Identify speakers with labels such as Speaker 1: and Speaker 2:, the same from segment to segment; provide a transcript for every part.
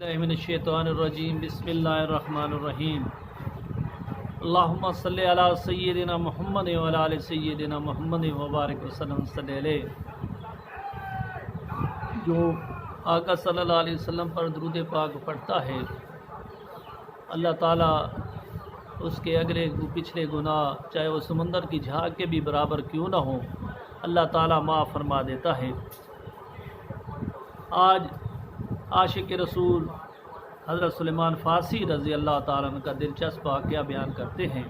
Speaker 1: من الشیطان الرجیم بسم اللہ الرحمن الرحیم اللہم صلی علی سیدنا محمد وعلی آل سیدنا محمد وبارک وسلم صلی علیہ۔ جو آقا صلی اللہ علیہ وسلم پر درود پاک پڑھتا ہے اللہ تعالیٰ اس کے اگلے پچھلے گناہ چاہے وہ سمندر کی جھاگ کے بھی برابر کیوں نہ ہوں اللہ تعالیٰ معاف فرما دیتا ہے۔ آج عاشق رسول حضرت سلیمان فارسی رضی اللہ تعالیٰ عنہ کا دلچسپ واقعہ بیان کرتے ہیں۔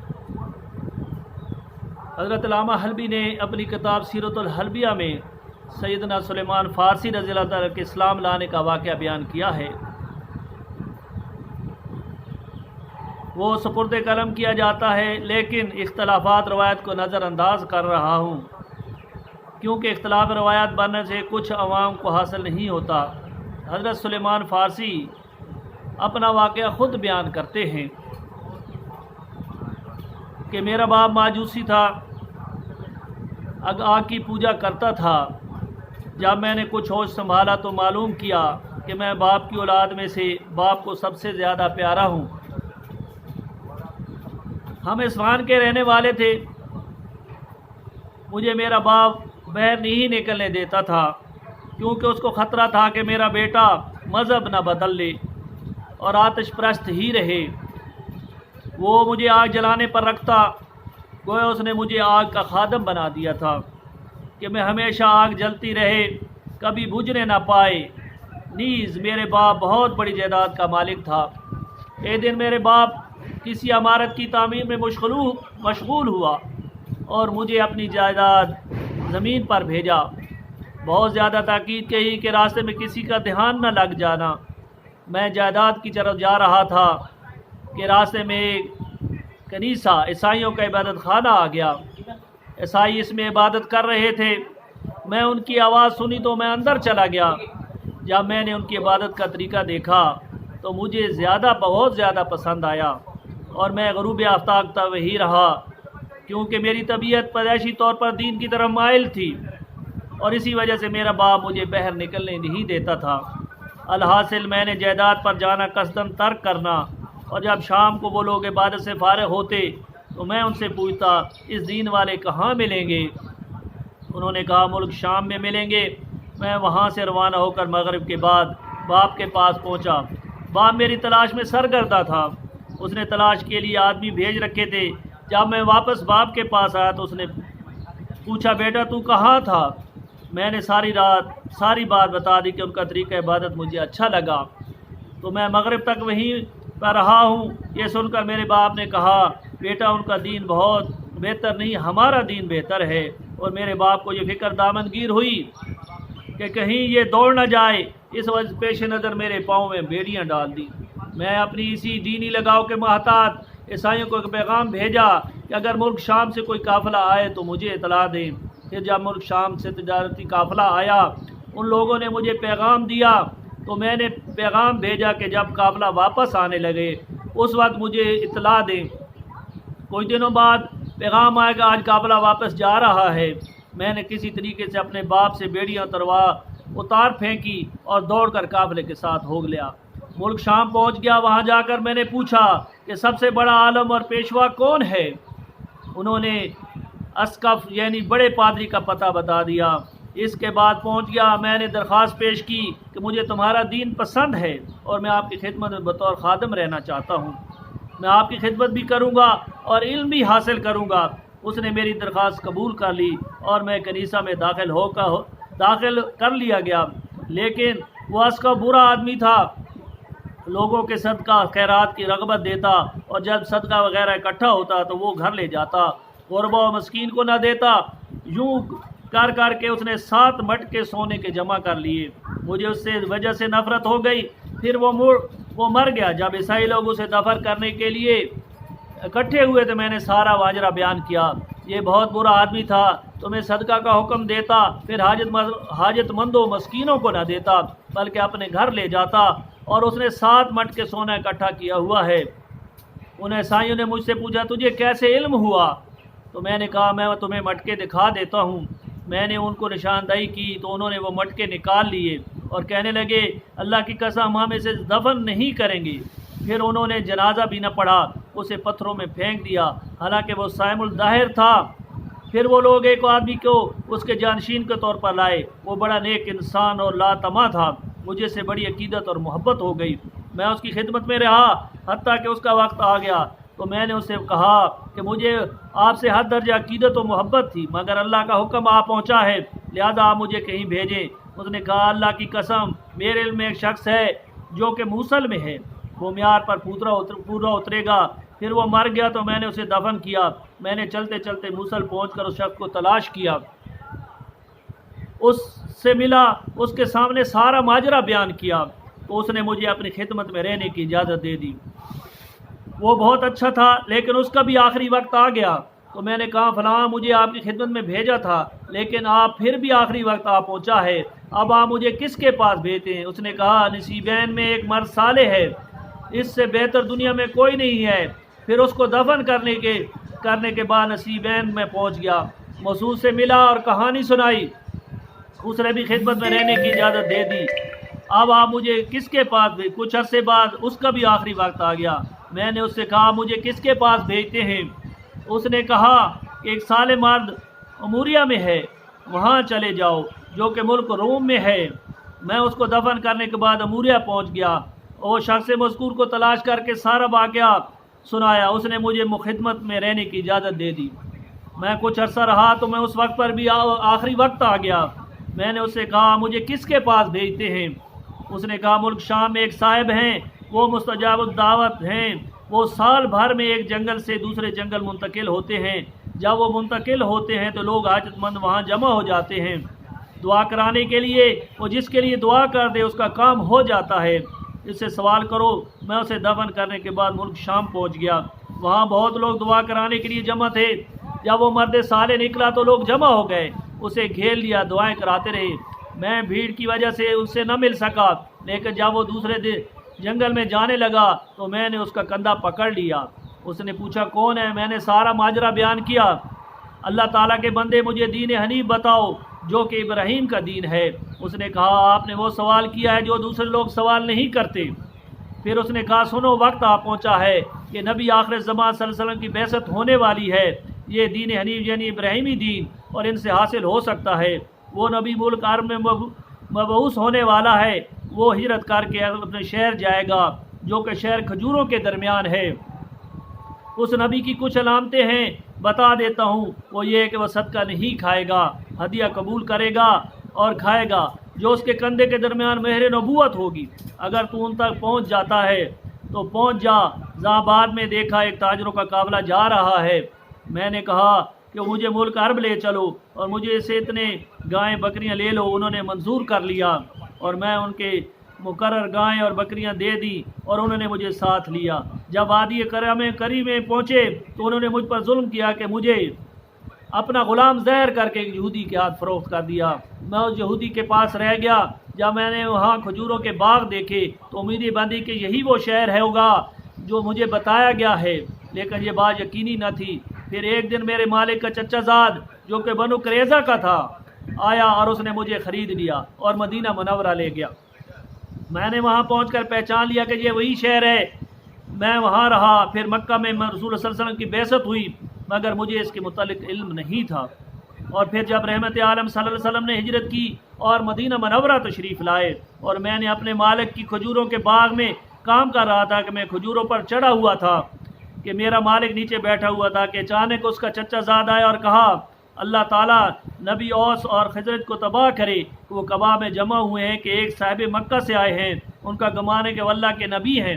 Speaker 1: حضرت علامہ حلبی نے اپنی کتاب سیرت الحلبیہ میں سیدنا سلیمان فارسی رضی اللہ تعالیٰ کے اسلام لانے کا واقعہ بیان کیا ہے۔ وہ سپرد قلم کیا جاتا ہے، لیکن اختلافات روایت کو نظر انداز کر رہا ہوں، کیونکہ اختلاف روایات بننے سے کچھ عوام کو حاصل نہیں ہوتا۔ حضرت سلیمان فارسی اپنا واقعہ خود بیان کرتے ہیں کہ میرا باپ ماجوسی تھا، آگ کی پوجا کرتا تھا۔ جب میں نے کچھ ہوش سنبھالا تو معلوم کیا کہ میں باپ کی اولاد میں سے باپ کو سب سے زیادہ پیارا ہوں۔ ہم اصفہان کے رہنے والے تھے۔ مجھے میرا باپ باہر نہیں نکلنے دیتا تھا، کیونکہ اس کو خطرہ تھا کہ میرا بیٹا مذہب نہ بدل لے اور آتش پرست ہی رہے۔ وہ مجھے آگ جلانے پر رکھتا، گویا اس نے مجھے آگ کا خادم بنا دیا تھا کہ میں ہمیشہ آگ جلتی رہے، کبھی بجھنے نہ پائے۔ نیز میرے باپ بہت بڑی جائیداد کا مالک تھا۔ ایک دن میرے باپ کسی عمارت کی تعمیر میں مشغول ہوا اور مجھے اپنی جائیداد زمین پر بھیجا۔ بہت زیادہ تاکید کہی کہ راستے میں کسی کا دھیان نہ لگ جانا۔ میں جائیداد کی طرف جا رہا تھا کہ راستے میں ایک کنیسہ عیسائیوں کا عبادت خانہ آ گیا۔ عیسائی اس میں عبادت کر رہے تھے۔ میں ان کی آواز سنی تو میں اندر چلا گیا۔ جب میں نے ان کی عبادت کا طریقہ دیکھا تو مجھے بہت زیادہ پسند آیا اور میں غروب آفتاب تک وہی رہا، کیونکہ میری طبیعت پیدائشی طور پر دین کی طرف مائل تھی اور اسی وجہ سے میرا باپ مجھے باہر نکلنے نہیں دیتا تھا۔ الحاصل میں نے جائیداد پر جانا قصداً ترک کرنا، اور جب شام کو وہ لوگ عبادت سے فارغ ہوتے تو میں ان سے پوچھتا اس دین والے کہاں ملیں گے؟ انہوں نے کہا ملک شام میں ملیں گے۔ میں وہاں سے روانہ ہو کر مغرب کے بعد باپ کے پاس پہنچا۔ باپ میری تلاش میں سرگردہ تھا۔ اس نے تلاش کے لیے آدمی بھیج رکھے تھے۔ جب میں واپس باپ کے پاس آیا تو اس نے پوچھا بیٹا تو کہاں تھا؟ میں نے ساری بات بتا دی کہ ان کا طریقہ عبادت مجھے اچھا لگا، تو میں مغرب تک وہیں پر رہا ہوں۔ یہ سن کر میرے باپ نے کہا بیٹا ان کا دین بہت بہتر نہیں، ہمارا دین بہتر ہے۔ اور میرے باپ کو یہ فکر دامنگیر ہوئی کہ کہیں یہ دوڑ نہ جائے، اس وجہ پیش نظر میرے پاؤں میں بیڑیاں ڈال دی۔ میں اپنی اسی دینی لگاؤ کے محتاط عیسائیوں کو ایک پیغام بھیجا کہ اگر ملک شام سے کوئی قافلہ آئے تو مجھے اطلاع دیں۔ پھر جب ملک شام سے تجارتی قافلہ آیا، ان لوگوں نے مجھے پیغام دیا تو میں نے پیغام بھیجا کہ جب قافلہ واپس آنے لگے اس وقت مجھے اطلاع دیں۔ کچھ دنوں بعد پیغام آیا کہ آج قافلہ واپس جا رہا ہے۔ میں نے کسی طریقے سے اپنے باپ سے بیڑیاں اتار پھینکی اور دوڑ کر قافلے کے ساتھ ہو گیا۔ ملک شام پہنچ گیا۔ وہاں جا کر میں نے پوچھا کہ سب سے بڑا عالم اور پیشوا کون ہے؟ انہوں نے اسقف یعنی بڑے پادری کا پتہ بتا دیا۔ اس کے بعد پہنچ گیا۔ میں نے درخواست پیش کی کہ مجھے تمہارا دین پسند ہے اور میں آپ کی خدمت میں بطور خادم رہنا چاہتا ہوں۔ میں آپ کی خدمت بھی کروں گا اور علم بھی حاصل کروں گا۔ اس نے میری درخواست قبول کر لی اور میں کنیسہ میں داخل کر لیا گیا، لیکن وہ اسقف برا آدمی تھا۔ لوگوں کے صدقہ خیرات کی رغبت دیتا اور جب صدقہ وغیرہ اکٹھا ہوتا تو وہ گھر لے جاتا، غربا و مسکین کو نہ دیتا۔ یوں کر کے اس نے 7 مٹکے سونے کے جمع کر لیے۔ مجھے اس سے وجہ سے نفرت ہو گئی۔ پھر وہ مر گیا۔ جب عیسائی لوگ اسے دفن کرنے کے لیے اکٹھے ہوئے تو میں نے سارا واجرہ بیان کیا۔ یہ بہت برا آدمی تھا، تمہیں صدقہ کا حکم دیتا، پھر حاجت مندوں مسکینوں کو نہ دیتا بلکہ اپنے گھر لے جاتا، اور اس نے 7 مٹکے سونا اکٹھا کیا ہوا ہے۔ ان عیسائیوں نے مجھ سے پوچھا تجھے کیسے علم ہوا؟ تو میں نے کہا میں تمہیں مٹکے دکھا دیتا ہوں۔ میں نے ان کو نشاندہی کی تو انہوں نے وہ مٹکے نکال لیے اور کہنے لگے اللہ کی قسم ہم اسے دفن نہیں کریں گے۔ پھر انہوں نے جنازہ بھی نہ پڑھا، اسے پتھروں میں پھینک دیا، حالانکہ وہ صائم الظاہر تھا۔ پھر وہ لوگ ایک آدمی کو اس کے جانشین کے طور پر لائے، وہ بڑا نیک انسان اور لاطمع تھا، مجھے سے بڑی عقیدت اور محبت ہو گئی۔ میں اس کی خدمت میں رہا حتیٰ کہ اس کا وقت آ گیا، تو میں نے اسے کہا کہ مجھے آپ سے حد درجہ عقیدت و محبت تھی، مگر اللہ کا حکم آ پہنچا ہے، لہذا آپ مجھے کہیں بھیجیں۔ اس نے کہا اللہ کی قسم میرے علم میں ایک شخص ہے جو کہ موصل میں ہے، وہ معیار پر پورا اترے گا۔ پھر وہ مر گیا تو میں نے اسے دفن کیا۔ میں نے چلتے چلتے موصل پہنچ کر اس شخص کو تلاش کیا، اس سے ملا، اس کے سامنے سارا ماجرا بیان کیا، تو اس نے مجھے اپنی خدمت میں رہنے کی اجازت دے دی۔ وہ بہت اچھا تھا، لیکن اس کا بھی آخری وقت آ گیا، تو میں نے کہا فلاں مجھے آپ کی خدمت میں بھیجا تھا، لیکن آپ پھر بھی آخری وقت آ پہنچا ہے، اب آپ مجھے کس کے پاس بھیجتے ہیں؟ اس نے کہا نصیبین میں ایک مرد صالح ہے، اس سے بہتر دنیا میں کوئی نہیں ہے۔ پھر اس کو دفن کرنے کے بعد نصیبین میں پہنچ گیا، مسعود سے ملا اور کہانی سنائی، اس نے بھی خدمت میں رہنے کی اجازت دے دی۔ اب آپ مجھے کس کے پاس کچھ عرصے بعد اس کا بھی آخری وقت آ گیا۔ میں نے اس سے کہا مجھے کس کے پاس بھیجتے ہیں؟ اس نے کہا کہ ایک صالح مرد اموریہ میں ہے، وہاں چلے جاؤ، جو کہ ملک روم میں ہے۔ میں اس کو دفن کرنے کے بعد اموریہ پہنچ گیا، اور شخص مذکور کو تلاش کر کے سارا واقعہ سنایا، اس نے مجھے خدمت میں رہنے کی اجازت دے دی۔ میں کچھ عرصہ رہا تو میں اس وقت پر بھی آخری وقت آ گیا۔ میں نے اس سے کہا مجھے کس کے پاس بھیجتے ہیں؟ اس نے کہا ملک شام میں ایک صاحب ہیں، وہ مستجاب الدعوت ہیں، وہ سال بھر میں ایک جنگل سے دوسرے جنگل منتقل ہوتے ہیں، جب وہ منتقل ہوتے ہیں تو لوگ حاجت مند وہاں جمع ہو جاتے ہیں دعا کرانے کے لیے، وہ جس کے لیے دعا کر دے اس کا کام ہو جاتا ہے، اس سے سوال کرو۔ میں اسے دفن کرنے کے بعد ملک شام پہنچ گیا، وہاں بہت لوگ دعا کرانے کے لیے جمع تھے۔ جب وہ مرد صالح نکلا تو لوگ جمع ہو گئے، اسے گھیر لیا، دعائیں کراتے رہے۔ میں بھیڑ کی وجہ سے اس سے نہ مل سکا، لیکن جب وہ دوسرے جنگل میں جانے لگا تو میں نے اس کا کندھا پکڑ لیا۔ اس نے پوچھا کون ہے؟ میں نے سارا ماجرا بیان کیا۔ اللہ تعالیٰ کے بندے مجھے دین حنیف بتاؤ جو کہ ابراہیم کا دین ہے۔ اس نے کہا آپ نے وہ سوال کیا ہے جو دوسرے لوگ سوال نہیں کرتے۔ پھر اس نے کہا سنو، وقت آ پہنچا ہے کہ نبی آخر زمان صلی اللہ علیہ وسلم کی بعثت ہونے والی ہے، یہ دین حنیف یعنی ابراہیمی دین اور ان سے حاصل ہو سکتا ہے۔ وہ نبی ملک عرب میں مبعوث ہونے والا ہے، وہ ہجرت کر کے اپنے شہر جائے گا جو کہ شہر کھجوروں کے درمیان ہے۔ اس نبی کی کچھ علامتیں ہیں، بتا دیتا ہوں، وہ یہ ہے کہ وہ صدقہ نہیں کھائے گا، ہدیہ قبول کرے گا اور کھائے گا، جو اس کے کندھے کے درمیان مہر نبوت ہوگی۔ اگر تو ان تک پہنچ جاتا ہے تو پہنچ جا۔ جہاں بعد میں دیکھا ایک تاجروں کا قافلہ جا رہا ہے، میں نے کہا کہ مجھے ملک عرب لے چلو اور مجھے اسے اتنے گائیں بکریاں لے لو۔ انہوں نے منظور کر لیا اور میں ان کے مقرر گائیں اور بکریاں دے دی اور انہوں نے مجھے ساتھ لیا۔ جب وادی کری میں پہنچے تو انہوں نے مجھ پر ظلم کیا کہ مجھے اپنا غلام زہر کر کے یہودی کے ہاتھ فروخت کر دیا۔ میں اس یہودی کے پاس رہ گیا۔ جب میں نے وہاں کھجوروں کے باغ دیکھے تو امیدیں باندھی کہ یہی وہ شہر ہے ہوگا جو مجھے بتایا گیا ہے، لیکن یہ بات یقینی نہ تھی۔ پھر ایک دن میرے مالک کا چچا زاد جو کہ بنو قریظہ کا تھا آیا اور اس نے مجھے خرید لیا اور مدینہ منورہ لے گیا۔ میں نے وہاں پہنچ کر پہچان لیا کہ یہ وہی شہر ہے۔ میں وہاں رہا۔ پھر مکہ میں رسول صلی اللہ علیہ وسلم کی بعثت ہوئی، مگر مجھے اس کے متعلق علم نہیں تھا۔ اور پھر جب رحمت عالم صلی اللہ علیہ وسلم نے ہجرت کی اور مدینہ منورہ تشریف لائے اور میں نے اپنے مالک کی کھجوروں کے باغ میں کام کر رہا تھا کہ میں کھجوروں پر چڑھا ہوا تھا کہ میرا مالک نیچے بیٹھا ہوا تھا کہ اچانک اس کا چچا زاد آیا اور کہا اللہ تعالیٰ نبی اوس اور خزرج کو تباہ کرے، وہ کعبہ میں جمع ہوئے ہیں کہ ایک صاحب مکہ سے آئے ہیں، ان کا گمان ہے کہ وہ اللہ کے نبی ہیں۔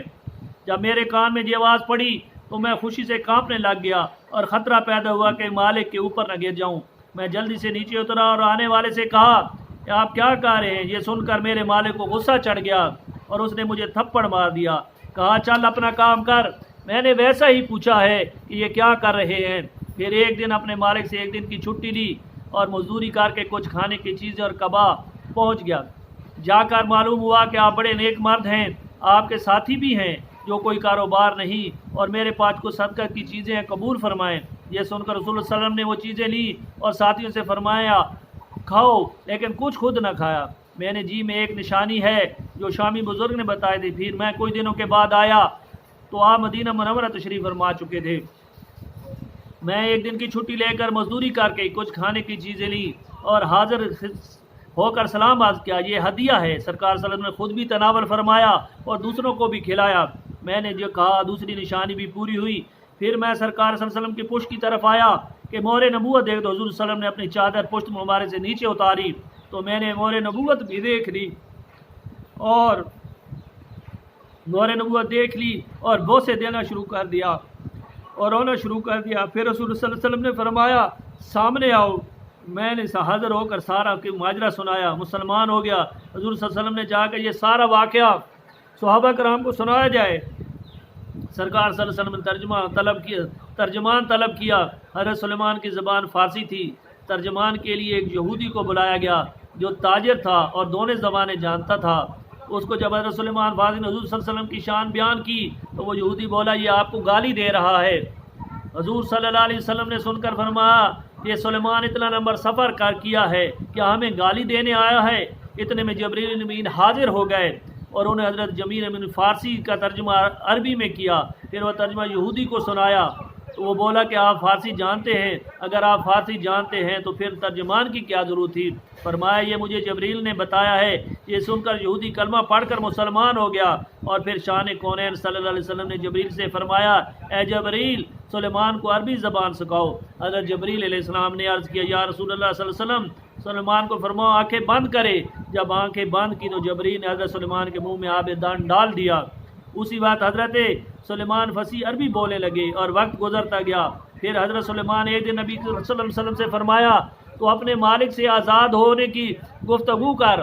Speaker 1: جب میرے کان میں یہ آواز پڑی تو میں خوشی سے کانپنے لگ گیا اور خطرہ پیدا ہوا کہ مالک کے اوپر نہ گر جاؤں۔ میں جلدی سے نیچے اترا اور آنے والے سے کہا کہ آپ کیا کہہ رہے ہیں؟ یہ سن کر میرے مالک کو غصہ چڑھ گیا اور اس نے مجھے تھپڑ مار دیا، کہا چل اپنا کام کر۔ میں نے ویسا ہی پوچھا ہے کہ یہ کیا کر رہے ہیں۔ پھر ایک دن اپنے مالک سے ایک دن کی چھٹی لی اور مزدوری کر کے کچھ کھانے کی چیزیں اور کباب پہنچ گیا۔ جا کر معلوم ہوا کہ آپ بڑے نیک مرد ہیں، آپ کے ساتھی بھی ہیں جو کوئی کاروبار نہیں، اور میرے پاس کو صدقہ کی چیزیں ہیں، قبول فرمائیں۔ یہ سن کر رسول اللہ صلی اللہ علیہ وسلم نے وہ چیزیں لی اور ساتھیوں سے فرمایا کھاؤ، لیکن کچھ خود نہ کھایا۔ میں نے جی میں ایک نشانی ہے جو شامی بزرگ نے بتائی تھی۔ پھر میں کچھ دنوں کے بعد آیا تو آپ مدینہ منورہ تشریف فرما چکے تھے۔ میں ایک دن کی چھٹی لے کر مزدوری کر کے کچھ کھانے کی چیزیں لی اور حاضر ہو کر سلام عرض کیا، یہ ہدیہ ہے۔ سرکار صلی اللہ علیہ وسلم نے خود بھی تناول فرمایا اور دوسروں کو بھی کھلایا۔ میں نے جو کہا دوسری نشانی بھی پوری ہوئی۔ پھر میں سرکار صلی اللہ علیہ وسلم کی پشت کی طرف آیا کہ مہر نبوت دیکھ تو حضور صلی اللہ علیہ وسلم نے اپنی چادر پشت مبارک سے نیچے اتاری تو میں نے مہر نبوت بھی دیکھ لی اور مہر نبوت دیکھ لی اور بوسے دینا شروع کر دیا اور رونا شروع کر دیا۔ پھر رسول صلی اللہ علیہ وسلم نے فرمایا سامنے آؤ۔ میں نے حاضر ہو کر سارا کی ماجرا سنایا، مسلمان ہو گیا۔ حضور صلی اللہ علیہ وسلم نے جا کر یہ سارا واقعہ صحابہ کرام کو سنایا جائے۔ سرکار صلی اللہ علیہ وسلم نے ترجمان طلب کیا۔ حضرت سلیمان کی زبان فارسی تھی۔ ترجمان کے لیے ایک یہودی کو بلایا گیا جو تاجر تھا اور دونوں زبانیں جانتا تھا۔ اس کو جب حضرت سلیمان فارسی نے حضور صلی اللہ علیہ وسلم کی شان بیان کی تو وہ یہودی بولا یہ آپ کو گالی دے رہا ہے۔ حضور صلی اللہ علیہ وسلم نے سن کر فرمایا یہ سلیمان اتنا لمبا سفر کیا ہے کیا ہمیں گالی دینے آیا ہے؟ اتنے میں جبریل امین حاضر ہو گئے اور انہیں حضرت جمیل امین فارسی کا ترجمہ عربی میں کیا، پھر وہ ترجمہ یہودی کو سنایا تو وہ بولا کہ آپ فارسی جانتے ہیں، اگر آپ فارسی جانتے ہیں تو پھر ترجمان کی کیا ضرورت تھی؟ فرمایا یہ مجھے جبریل نے بتایا ہے۔ یہ سن کر یہودی کلمہ پڑھ کر مسلمان ہو گیا اور پھر شان کونین صلی اللہ علیہ وسلم نے جبریل سے فرمایا اے جبریل سلیمان کو عربی زبان سکھاؤ۔ حضرت جبریل علیہ السلام نے عرض کیا یا رسول اللہ صلی اللہ علیہ وسلم سلیمان کو فرماؤ آنکھیں بند کرے۔ جب آنکھیں بند کی تو جبریل نے حضرت سلیمان کے منہ میں آب دان ڈال دیا۔ اسی وقت حضرت سلیمان فصیح عربی بولنے لگے اور وقت گزرتا گیا۔ پھر حضرت سلیمان ایک دن نبی صلی اللہ علیہ وسلم سے فرمایا تو اپنے مالک سے آزاد ہونے کی گفتگو کر،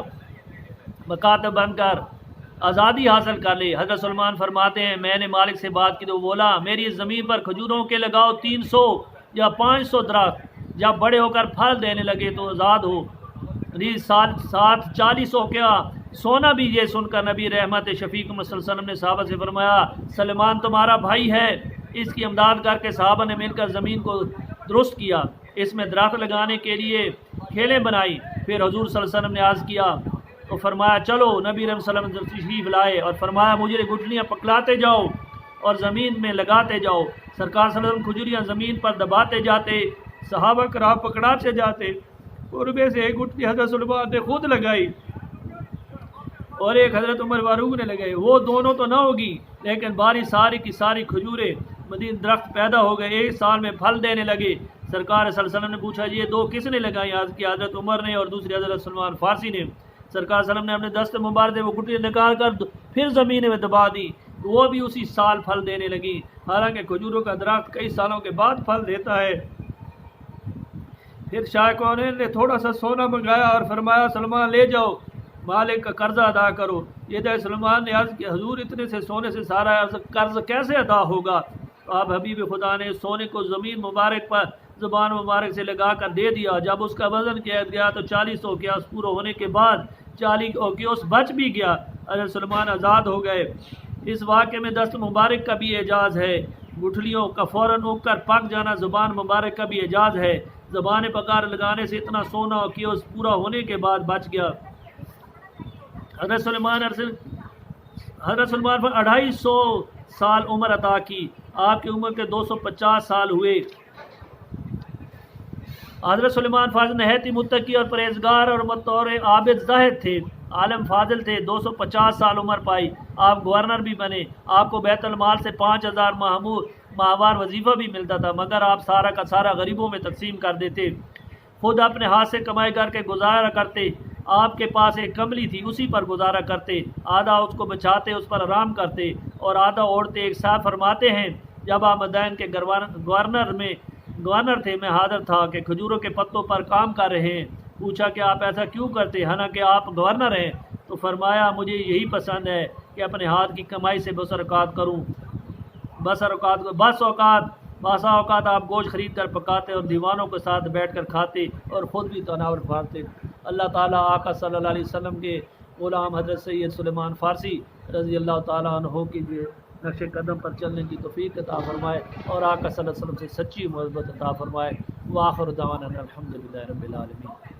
Speaker 1: مکاتب بن کر آزادی حاصل کر لی۔ حضرت سلیمان فرماتے ہیں میں نے مالک سے بات کی تو بولا میری زمین پر کھجوروں کے لگاؤ 300 یا 500 درخت، جب بڑے ہو کر پھل دینے لگے تو آزاد ہو۔ ساتھ 40 ہو کیا سونا بھی۔ یہ سن کر نبی رحمت شفیق صلی اللہ علیہ وسلم نے صحابہ سے فرمایا سلیمان تمہارا بھائی ہے، اس کی امداد کر کے صحابہ نے مل کر زمین کو درست کیا، اس میں درخت لگانے کے لیے کھیلیں بنائی۔ پھر حضور صلی اللہ علیہ وسلم نے عرض کیا تو فرمایا چلو۔ نبی رحمت صلی اللہ علیہ وسلم تشریف لائے اور فرمایا مجھے گٹھلیاں پکلاتے جاؤ اور زمین میں لگاتے جاؤ۔ سرکار صلی اللہ علیہ وسلم کھجوریاں زمین پر دباتے جاتے، صحابہ کرام پکڑاتے جاتے، اور میں سے ایک گٹھلی حضرت سلیمان نے خود لگائی اور ایک حضرت عمر فاروق نے لگائی۔ وہ دونوں تو نہ ہوگی لیکن باری ساری کی ساری کھجوریں مدین درخت پیدا ہو گئے، ایک سال میں پھل دینے لگے۔ سرکار صلی اللہ علیہ وسلم نے پوچھا یہ دو کس نے لگائی؟ عرض کی حضرت عمر نے اور دوسری حضرت سلمان فارسی نے۔ سرکار صلی اللہ علیہ وسلم نے اپنے دست مبارک سے وہ گٹھلی نکال کر پھر زمین میں دبا دی، وہ بھی اسی سال پھل دینے لگی۔ حالانکہ کھجوروں کا درخت کئی سالوں کے بعد پھل دیتا ہے۔ پھر شاہ کونین نے تھوڑا سا سونا منگایا اور فرمایا سلمان لے جاؤ، مالک کا قرضہ ادا کرو۔ یہ دے سلمان نے عرض کیا حضور اتنے سے سونے سے سارا قرض کیسے ادا ہوگا؟ آپ حبیب خدا نے سونے کو زمین مبارک پر زبان مبارک سے لگا کر دے دیا۔ جب اس کا وزن کیا گیا تو 40 اوقیاس پورا ہونے کے بعد 40 اوقیاس بچ بھی گیا۔ حضرت سلمان آزاد ہو گئے۔ اس واقعے میں دست مبارک کا بھی اعجاز ہے، گٹھلیوں کا فوراً اگ کر پک جانا زبان مبارک کا بھی اعجاز ہے۔ زبان پکار لگانے سے اتنا سونا اوقیاس پورا ہونے کے بعد بچ گیا۔ حضرت سلیمان پر 250 سال عمر عطا کی، آپ کی عمر کے 250 سال ہوئے۔ حضرت سلیمان فاضل نہایت ہی متقی اور پرہیزگار اور بطور عابد زاہد تھے، عالم فاضل تھے۔ 250 سال عمر پائی، آپ گورنر بھی بنے۔ آپ کو بیت المال سے 5000 ماہوار وظیفہ بھی ملتا تھا، مگر آپ سارا کا سارا غریبوں میں تقسیم کر دیتے، خود اپنے ہاتھ سے کمائی کر کے گزارا کرتے۔ آپ کے پاس ایک کملی تھی، اسی پر گزارا کرتے، آدھا اس کو بچاتے، اس پر آرام کرتے اور آدھا اوڑھتے۔ ایک صاحب فرماتے ہیں جب آپ مدائن کے گورنر تھے میں حاضر تھا کہ کھجوروں کے پتوں پر کام کر رہے ہیں۔ پوچھا کہ آپ ایسا کیوں کرتے حالانکہ آپ گورنر ہیں؟ تو فرمایا مجھے یہی پسند ہے کہ اپنے ہاتھ کی کمائی سے بسا اوقات آپ گوشت خرید کر پکاتے اور دیوانوں کے ساتھ بیٹھ کر کھاتے اور خود بھی تناور پھاڑتے۔ اللہ تعالیٰ آقا صلی اللہ علیہ وسلم کے غلام حضرت سید سلیمان فارسی رضی اللہ تعالیٰ عنہ کی نقش قدم پر چلنے کی توفیق عطا فرمائے اور آقا صلی اللہ علیہ وسلم سے سچی محبت عطا فرمائے۔ وآخر دعوانا الحمدللہ رب العالمین۔